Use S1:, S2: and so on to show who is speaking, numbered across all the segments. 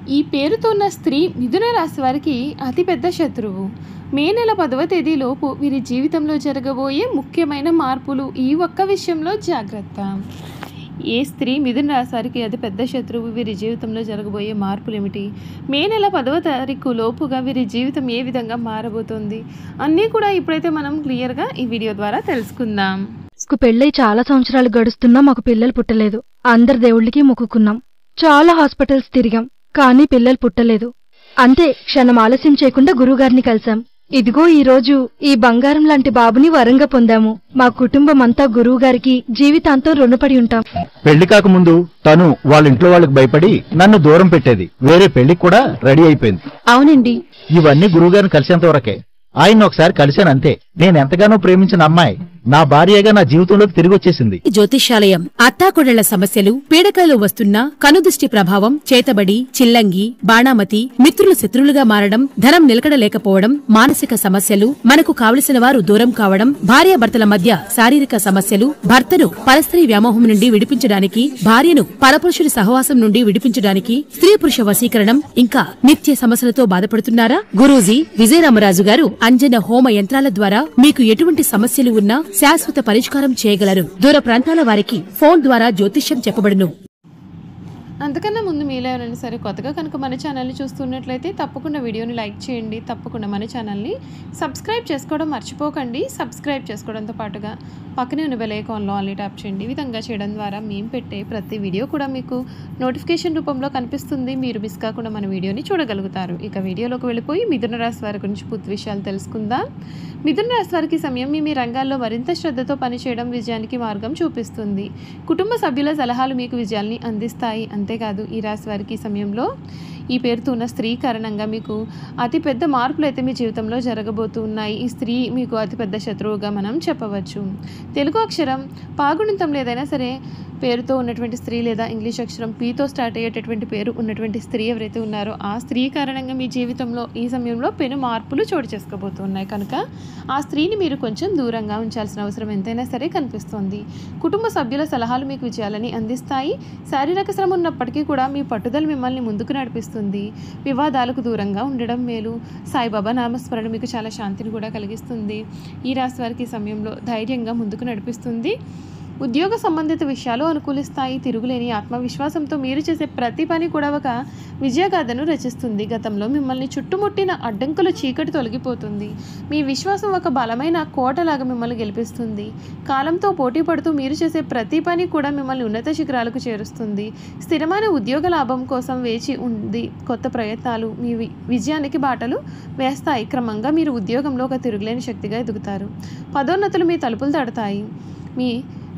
S1: ఈ పేరుతో ఉన్న స్త్రీ మిథున రాశి వారికి అతిపెద్ద శత్రువు. మే నెల 10వ తేదీలోపు వీరి జీవితంలో జరగబోయే ముఖ్యమైన మార్పులు. ఈ ఒక్క విషయంలో జాగ్రత్త. ఏ స్త్రీ మిథున రాశి వారికి అతి పెద్ద శత్రువు, వీరి జీవితంలో జరగబోయే మార్పులు ఏమిటి, మే నెల 10వ తారీఖు లోపుగా వీరి జీవితం ఏ విధంగా మారబోతోంది అన్నీ కూడా ఇప్పుడైతే మనం క్లియర్గా ఈ వీడియో ద్వారా తెలుసుకుందాం.
S2: పెళ్ళై చాలా సంవత్సరాలు గడుస్తున్నా మాకు పిల్లలు పుట్టలేదు. అందరి దేవుళ్ళకి మొక్కుకున్నాం, చాలా హాస్పిటల్స్ తిరిగాం, కానీ పిల్లలు పుట్టలేదు. అంతే, క్షణం ఆలస్యం చేయకుండా గురువుగారిని కలిశాం. ఇదిగో ఈ రోజు ఈ బంగారం లాంటి బాబుని వరంగా పొందాము. మా కుటుంబం అంతా గురువుగారికి జీవితాంతం రుణపడి ఉంటాం.
S3: పెళ్లి కాకముందు తను వాళ్ళ ఇంట్లో వాళ్ళకి భయపడి నన్ను దూరం పెట్టేది. వేరే పెళ్లికి కూడా రెడీ అయిపోయింది.
S2: అవునండి,
S3: ఇవన్నీ గురువుగారిని కలిసేంత వరకే. ఆయన ఒకసారి కలిశాను అంతే. నేను ఎంతగానో ప్రేమించిన అమ్మాయి నా భార్యగా నా జీవితంలోకి తిరిగి వచ్చేసింది.
S4: జ్యోతిష్యాలయం అత్తాకొడళ్ల సమస్యలు, పీడకలు వస్తున్నా, కనుదృష్టి ప్రభావం, చేతబడి, చిల్లంగి, బాణామతి, మిత్రులు శత్రులుగా మారడం, ధనం నిలకడలేకపోవడం, మానసిక సమస్యలు, మనకు కావలసిన వారు దూరం కావడం, భార్యాభర్తల మధ్య శారీరక సమస్యలు, భర్తను పరస్త్రీ వ్యామోహం నుండి విడిపించడానికి, భార్యను పరపురుషుడి సహవాసం నుండి విడిపించడానికి, స్త్రీ పురుష వశీకరణం, ఇంకా నిత్య సమస్యలతో బాధపడుతున్నారా? గురూజీ విజయరామరాజు గారు అంజన హోమ యంత్రాల ద్వారా మీకు ఎటువంటి సమస్యలు ఉన్నా శాశ్వత పరిష్కారం చేయగలరు. దూర ప్రాంతాల వారికి ఫోన్ ద్వారా జ్యోతిష్యం చెప్పబడును.
S1: అంతకన్నా ముందు మీలో ఎవరైనా సరే కొత్తగా కనుక మన ఛానల్ని చూస్తున్నట్లయితే తప్పకుండా వీడియోని లైక్ చేయండి. తప్పకుండా మన ఛానల్ని సబ్స్క్రైబ్ చేసుకోవడం మర్చిపోకండి. సబ్స్క్రైబ్ చేసుకోవడంతో పాటుగా పక్కనే ఉన్న బెల్ ఐకాన్లో ఆన్లీ ట్యాప్ చేయండి. ఈ విధంగా చేయడం ద్వారా మేము పెట్టే ప్రతి వీడియో కూడా మీకు నోటిఫికేషన్ రూపంలో కనిపిస్తుంది. మీరు మిస్ కాకుండా మన వీడియోని చూడగలుగుతారు. ఇక వీడియోలోకి వెళ్ళిపోయి మిథున రాశి వారి గురించి పూర్తి విషయాలు తెలుసుకుందాం. మిథున రాశి వారికి సమయం మీ రంగాల్లో మరింత శ్రద్ధతో పనిచేయడం విజయానికి మార్గం చూపిస్తుంది. కుటుంబ సభ్యుల సలహాలు మీకు విజయాల్ని అందిస్తాయి. అంతేకాదు ఈ రాశి వారికి సమయంలో ఈ పేరుతో ఉన్న స్త్రీ కారణంగా మీకు అతిపెద్ద మార్పులు అయితే మీ జీవితంలో జరగబోతున్నాయి. ఈ స్త్రీ మీకు అతిపెద్ద శత్రువుగా మనం చెప్పవచ్చు. తెలుగు అక్షరం పాగుణితంలో ఏదైనా సరే పేరుతో ఉన్నటువంటి స్త్రీ లేదా ఇంగ్లీష్ అక్షరం పీతో స్టార్ట్ అయ్యేటటువంటి పేరు ఉన్నటువంటి స్త్రీ ఎవరైతే ఉన్నారో ఆ స్త్రీ కారణంగా మీ జీవితంలో ఈ సమయంలో పెను మార్పులు చోటు చేసుకోబోతున్నాయి. కనుక ఆ స్త్రీని మీరు కొంచెం దూరంగా ఉంచాల్సిన అవసరం ఎంతైనా సరే కనిపిస్తోంది. కుటుంబ సభ్యుల సలహాలు మీకు విజయాలని అందిస్తాయి. శారీరక శ్రమ ఉన్నప్పటికీ కూడా మీ పట్టుదల మిమ్మల్ని ముందుకు నడిపిస్తుంది. వివాదాలకు దూరంగా ఉండడం మేలు. సాయిబాబా నామస్మరణ మీకు చాలా శాంతిని కూడా కలిగిస్తుంది. ఈ రాశి వారికి సమయంలో ధైర్యంగా ముందుకు నడిపిస్తుంది. ఉద్యోగ సంబంధిత విషయాలు అనుకూలిస్తాయి. తిరుగులేని ఆత్మవిశ్వాసంతో మీరు చేసే ప్రతి పని కూడా ఒక విజయగాథను రచిస్తుంది. గతంలో మిమ్మల్ని చుట్టుముట్టిన అడ్డంకుల చీకటి తొలగిపోతుంది. మీ విశ్వాసం ఒక బలమైన కోటలాగా మిమ్మల్ని గెలిపిస్తుంది. కాలంతో పోటీ పడుతూ మీరు చేసే ప్రతి పని కూడా మిమ్మల్ని ఉన్నత శిఖరాలకు చేరుస్తుంది. స్థిరమైన ఉద్యోగ లాభం కోసం వేచి ఉంది. కొత్త ప్రయత్నాలు మీ విజయానికి బాటలు వేస్తాయి. క్రమంగా మీరు ఉద్యోగంలో ఒక తిరుగులేని శక్తిగా ఎదుగుతారు. పదోన్నతులు మీ తలుపులు తడతాయి. మీ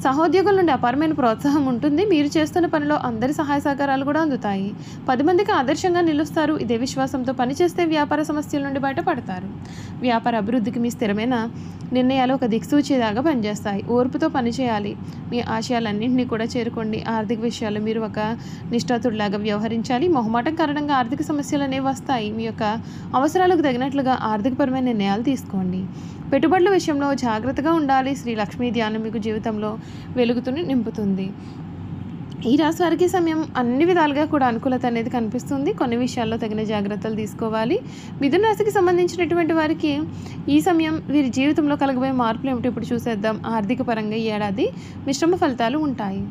S1: సహోద్యోగుల నుండి అపారమైన ప్రోత్సాహం ఉంటుంది. మీరు చేస్తున్న పనిలో అందరి సహాయ సహకారాలు కూడా అందుతాయి. 10 మందికి ఆదర్శంగా నిలుస్తారు. ఇదే విశ్వాసంతో పనిచేస్తే వ్యాపార సమస్యల నుండి బయటపడతారు. వ్యాపార అభివృద్ధికి మీ స్థిరమైన నిర్ణయాలు ఒక దిక్సూచిలాగా పనిచేస్తాయి. ఓర్పుతో పనిచేయాలి. మీ ఆశయాలన్నింటినీ కూడా చేరుకోండి. ఆర్థిక విషయాల్లో మీరు ఒక నిష్ఠాతుడిలాగా వ్యవహరించాలి. మొహమాటం కారణంగా ఆర్థిక సమస్యలు అనేవి వస్తాయి. మీ యొక్క అవసరాలకు తగినట్లుగా ఆర్థికపరమైన నిర్ణయాలు తీసుకోండి. పెట్టుబడుల విషయంలో జాగ్రత్తగా ఉండాలి. శ్రీ లక్ష్మీ ధ్యానం మీకు జీవితంలో వెలుగుతుని నింపుతుంది. ఈ రాశి వారికి సమయం అన్ని విధాలుగా కూడా అనుకూలత అనేది కనిపిస్తుంది. కొన్ని విషయాల్లో తగిన జాగ్రత్తలు తీసుకోవాలి. మిథున రాశికి సంబంధించినటువంటి వారికి ఈ సమయం వీరి జీవితంలో కలగబోయే మార్పులు ఏమిటో ఇప్పుడు చూసేద్దాం. ఆర్థిక పరంగా ఈ ఏడాది మిశ్రమ ఫలితాలు ఉంటాయి.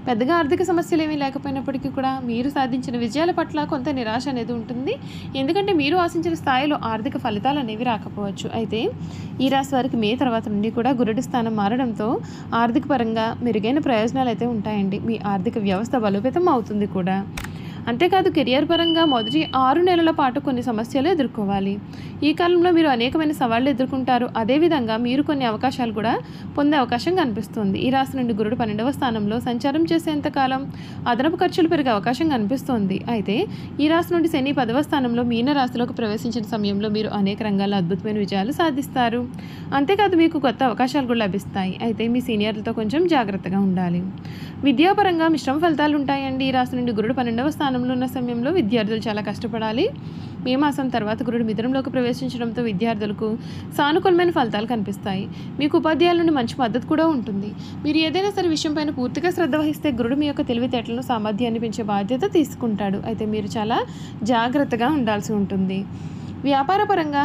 S1: పెద్దగా ఆర్థిక సమస్యలు ఏమీ లేకపోయినప్పటికీ కూడా మీరు సాధించిన విజయాల పట్ల కొంత నిరాశ అనేది ఉంటుంది. ఎందుకంటే మీరు ఆశించిన స్థాయిలో ఆర్థిక ఫలితాలు అనేవి రాకపోవచ్చు. అయితే ఈ రాశి వారికి మే తర్వాత నుండి కూడా గురుడి స్థానం మారడంతో ఆర్థిక పరంగా మెరుగైన ప్రయోజనాలు అయితే ఉంటాయండి. మీ ఆర్థిక వ్యవస్థ బలోపేతం అవుతుంది కూడా. అంతేకాదు కెరియర్ పరంగా మొదటి 6 నెలల పాటు కొన్ని సమస్యలు ఎదుర్కోవాలి. ఈ కాలంలో మీరు అనేకమైన సవాళ్లు ఎదుర్కొంటారు. అదేవిధంగా మీరు కొన్ని అవకాశాలు కూడా పొందే అవకాశం కనిపిస్తుంది. ఈ రాశి నుండి గురుడు 12వ స్థానంలో సంచారం చేసేంతకాలం అదనపు ఖర్చులు పెరిగే అవకాశం కనిపిస్తోంది. అయితే ఈ రాశి నుండి శని 10వ స్థానంలో మీన రాశిలోకి ప్రవేశించిన సమయంలో మీరు అనేక రంగాల్లో అద్భుతమైన విజయాలు సాధిస్తారు. అంతేకాదు మీకు కొత్త అవకాశాలు కూడా లభిస్తాయి. అయితే మీ సీనియర్లతో కొంచెం జాగ్రత్తగా ఉండాలి. విద్యాపరంగా మిశ్రమ ఫలితాలు ఉంటాయండి. ఈ రాశి నుండి గురుడు 12వ స్థానం స్థానంలో ఉన్న సమయంలో విద్యార్థులు చాలా కష్టపడాలి. మే మాసం తర్వాత గురుడు మిథునంలోకి ప్రవేశించడంతో విద్యార్థులకు సానుకూలమైన ఫలితాలు కనిపిస్తాయి. మీకు ఉపాధ్యాయుల నుండి మంచి మద్దతు కూడా ఉంటుంది. మీరు ఏదైనా సరే విషయం పైన పూర్తిగా శ్రద్ధ వహిస్తే గురుడు మీ యొక్క తెలివితేటలను సామర్థ్యాన్ని పెంచే బాధ్యత తీసుకుంటాడు. అయితే మీరు చాలా జాగ్రత్తగా ఉండాల్సి ఉంటుంది. వ్యాపారపరంగా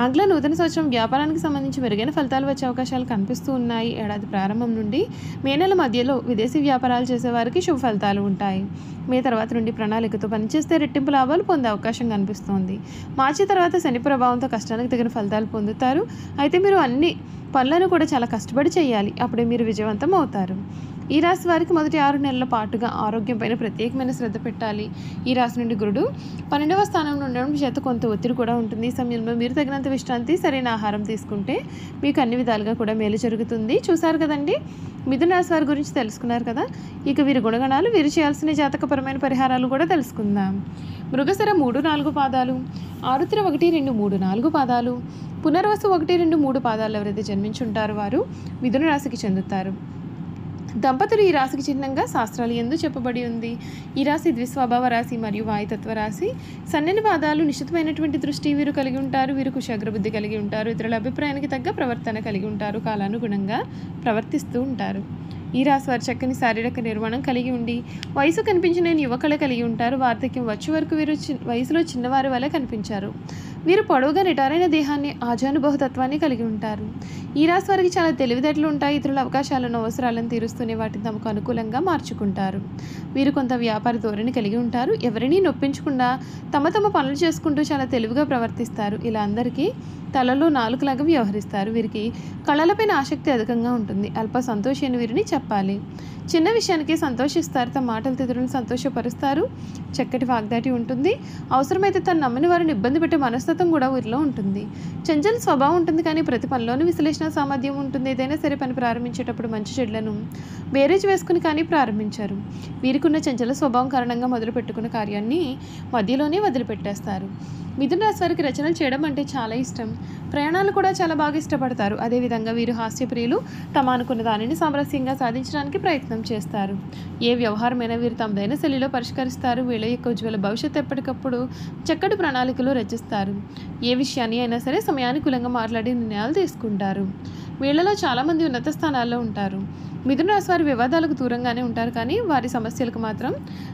S1: ఆంగ్ల నూతన సంవత్సరం వ్యాపారానికి సంబంధించి మెరుగైన ఫలితాలు వచ్చే అవకాశాలు కనిపిస్తూ ఉన్నాయి. ఏడాది ప్రారంభం నుండి మే నెల మధ్యలో విదేశీ వ్యాపారాలు చేసేవారికి శుభ ఫలితాలు ఉంటాయి. మే తర్వాత నుండి ప్రణాళికతో పనిచేస్తే రెట్టింపు లాభాలు పొందే అవకాశం కనిపిస్తోంది. మార్చి తర్వాత శని ప్రభావంతో కష్టానికి తగిన ఫలితాలు పొందుతారు. అయితే మీరు అన్ని పనులను కూడా చాలా కష్టపడి చేయాలి. అప్పుడే మీరు విజయవంతం అవుతారు. ఈ రాశి వారికి మొదటి 6 నెలల పాటుగా ఆరోగ్యం పైన ప్రత్యేకమైన శ్రద్ధ పెట్టాలి. ఈ రాశి నుండి గురుడు 12వ స్థానంలో ఉండడం చేత కొంత ఒత్తిడి కూడా ఉంటుంది. ఈ సమయంలో మీరు తగినంత విశ్రాంతి, సరైన ఆహారం తీసుకుంటే మీకు అన్ని విధాలుగా కూడా మేలు జరుగుతుంది. చూసారు కదండి, మిథున రాశి వారి గురించి తెలుసుకున్నారు కదా. ఇక వీరి గుణగణాలు, వీరు చేయాల్సిన జాతకపరమైన పరిహారాలు కూడా తెలుసుకుందాం. మృగశిర 3-4 పాదాలు, ఆరుద్ర 1-2-3-4 పాదాలు, పునర్వసు 1-2-3 పాదాలు ఎవరైతే జన్మించుంటారో వారు మిథున రాశికి చెందుతారు. దంపతులు ఈ రాశికి చిహ్నంగా శాస్త్రాలు ఎందు చెప్పబడి ఉంది. ఈ రాశి ద్విస్వభావ రాశి మరియు వాయుతత్వ రాశి. సన్నని పాదాలు, నిశ్చితమైనటువంటి దృష్టి వీరు కలిగి ఉంటారు. వీరు కుశాగ్రబుద్ధి కలిగి ఉంటారు. ఇతరుల అభిప్రాయానికి తగ్గ ప్రవర్తన కలిగి ఉంటారు. కాలానుగుణంగా ప్రవర్తిస్తూ ఉంటారు. ఈ రాశి వారు చక్కని శారీరక నిర్మాణం కలిగి ఉండి వయసు కనిపించిన యువకులే కలిగి ఉంటారు. వార్ధక్యం వచ్చే వరకు వీరు వయసులో చిన్నవారి వలె కనిపించారు. వీరు పొడవుగా నిటారైన దేహాన్ని, ఆజానుబహుతత్వాన్ని కలిగి ఉంటారు. ఈ రాశి వారికి చాలా తెలివితేటలు ఉంటాయి. ఇతరుల అవకాశాలను, అవసరాలను తీరుస్తూనే వాటిని తమకు అనుకూలంగా మార్చుకుంటారు. వీరు కొంత వ్యాపార ధోరణి కలిగి ఉంటారు. ఎవరినీ నొప్పించకుండా తమ పనులు చేసుకుంటూ చాలా తెలివిగా ప్రవర్తిస్తారు. ఇలా అందరికీ తలలో నాలుకలాగా వ్యవహరిస్తారు. వీరికి కళలపైన ఆసక్తి అధికంగా ఉంటుంది. అల్ప సంతోషి అని వీరిని చెప్పాలి. చిన్న విషయానికి సంతోషిస్తారు. తమ మాటలతో ఇతరులను సంతోషపరుస్తారు. చక్కటి వాగ్దాటి ఉంటుంది. అవసరమైతే తను నమ్మని వారిని ఇబ్బంది పెట్టే మనస్తత్వం కూడా వీరిలో ఉంటుంది. చంచల స్వభావం ఉంటుంది, కానీ ప్రతి పనిలోని విశ్లేషణ సామర్థ్యం ఉంటుంది. ఏదైనా సరే పని ప్రారంభించేటప్పుడు మంచి చెడులను బేరేజ్ వేసుకుని కానీ ప్రారంభించారు. వీరికి ఉన్న చంచల స్వభావం కారణంగా మొదలు పెట్టుకున్న కార్యాన్ని మధ్యలోనే వదిలిపెట్టేస్తారు. మిథున రాశి వారికి రచనలు చేయడం అంటే చాలా ఇష్టం. ప్రయాణాలు కూడా చాలా బాగా ఇష్టపడతారు. అదేవిధంగా వీరు హాస్యప్రియులు. తమ అనుకున్న దానిని సామరస్యంగా సాధించడానికి ప్రయత్నం చేస్తారు. ఏ వ్యవహారమైనా వీరు తమదైన శైలిలో పరిష్కరిస్తారు. వీళ్ళ యొక్క ఉజ్వల భవిష్యత్తు ఎప్పటికప్పుడు చక్కటి ప్రణాళికలు రచిస్తారు. ఏ విషయాన్ని అయినా సరే సమయానుకూలంగా మాట్లాడి నిర్ణయాలు తీసుకుంటారు. వీళ్లలో చాలామంది ఉన్నత స్థానాల్లో ఉంటారు. మిథున రాశి వారి వివాదాలకు దూరంగానే ఉంటారు, కానీ వారి సమస్యలకు మాత్రం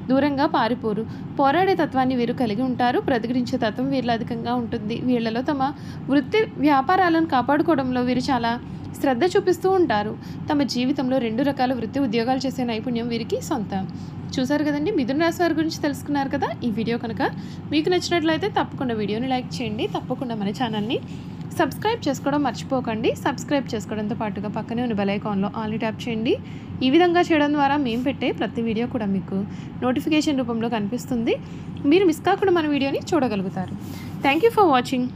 S1: దూరంగా పారిపోరు. పోరాడే తత్వాన్ని వీరు కలిగి ఉంటారు. ప్రతిఘటించే తత్వం వీరిలో అధికంగా ఉంటుంది. వీళ్లలో తమ వృత్తి వ్యాపారాలను కాపాడుకోవడంలో వీరు చాలా శ్రద్ధ చూపిస్తూ ఉంటారు. తమ జీవితంలో 2 రకాల వృత్తి ఉద్యోగాలు చేసే నైపుణ్యం వీరికి సొంతం. చూసారు కదండి, మిథున రాశి వారి గురించి తెలుసుకున్నారు కదా. ఈ వీడియో కనుక మీకు నచ్చినట్లయితే తప్పకుండా వీడియోని లైక్ చేయండి. తప్పకుండా మన ఛానల్ని సబ్స్క్రైబ్ చేసుకోవడం మర్చిపోకండి. సబ్స్క్రైబ్ చేసుకోవడంతో పాటుగా పక్కనే ఉన్న బెల్ ఐకాన్లో ఆల్ని ట్యాప్ చేయండి. ఈ విధంగా చేయడం ద్వారా మేము పెట్టే ప్రతి వీడియో కూడా మీకు నోటిఫికేషన్ రూపంలో కనిపిస్తుంది. మీరు మిస్ కాకుండా మన వీడియోని చూడగలుగుతారు. Thank you for watching.